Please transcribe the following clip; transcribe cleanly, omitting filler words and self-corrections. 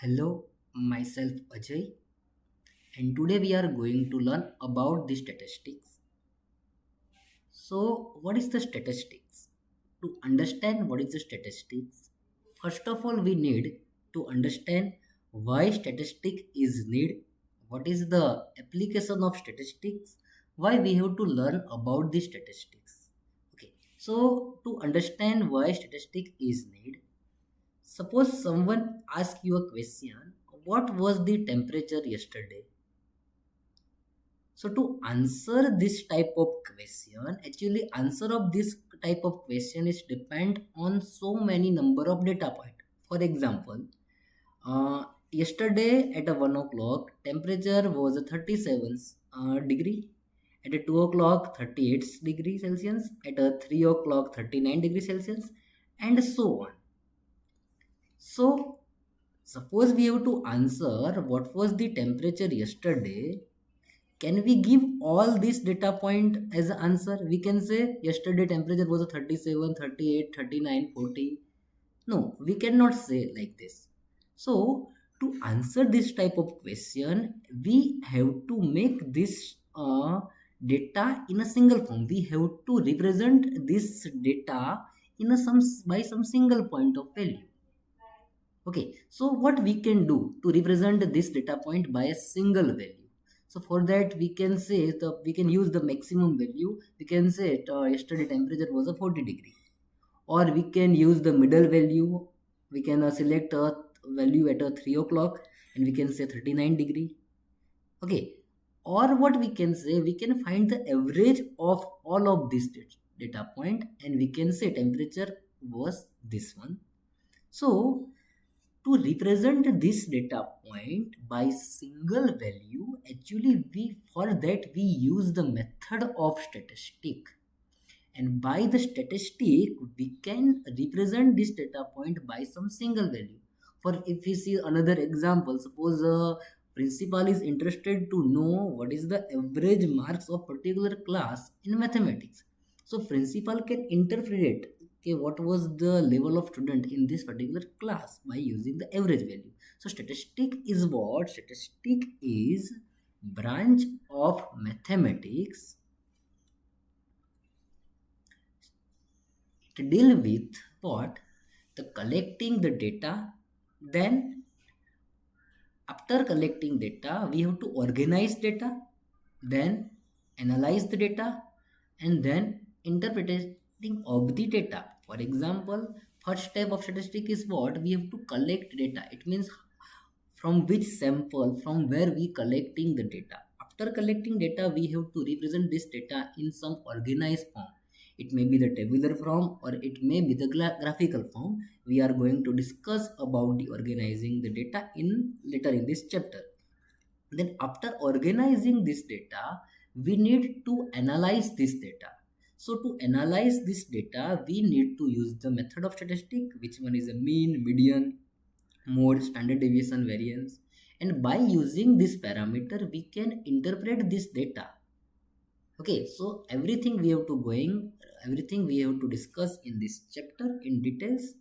Hello, myself Ajay, and today we are going to learn about the statistics. So, what is the statistics? To understand what is the statistics, first of all, we need to understand why statistic is need, what is the application of statistics, why we have to learn about the statistics. Okay, so to understand why statistic is need, suppose someone asks you a question, what was the temperature yesterday? So to answer this type of question, actually answer of this type of question is depend on so many number of data point. For example, yesterday at a 1 o'clock, temperature was a 37 degree. At a 2 o'clock, 38 degree Celsius. At a 3 o'clock, 39 degree Celsius. And so on. So suppose we have to answer what was the temperature yesterday. Can we give all this data point as an answer? We can say yesterday temperature was a 37, 38, 39, 40. No, we cannot say like this. So to answer this type of question, we have to make this data in a single form. We have to represent this data in a some by some single point of value. Okay, so what we can do to represent this data point by a single value? So for that we can say we can use the maximum value. We can say yesterday temperature was a 40 degree, or we can use the middle value. We can select a value at a 3 o'clock and we can say 39 degree. Okay, or what we can say, we can find the average of all of these data point and we can say temperature was this one. So to represent this data point by single value, actually we for that we use the method of statistic, and by the statistic we can represent this data point by some single value. For if we see another example, suppose a principal is interested to know what is the average marks of particular class in mathematics, so principal can interpret, okay, what was the level of student in this particular class by using the average value. So statistic is what? Statistic is branch of mathematics to deal with what? The collecting the data. Then after collecting data, we have to organize data, then analyze the data, and then interpreting of the data. For example, first step of statistic is what? We have to collect data. It means from which sample, from where we collecting the data. After collecting data, we have to represent this data in some organized form. It may be the tabular form or it may be the graphical form. We are going to discuss about the organizing the data in later in this chapter. Then after organizing this data, we need to analyze this data. So to analyze this data, we need to use the method of statistic, which one is a mean, median, mode, standard deviation, variance. And by using this parameter, we can interpret this data. Okay, so everything we have to discuss in this chapter in details.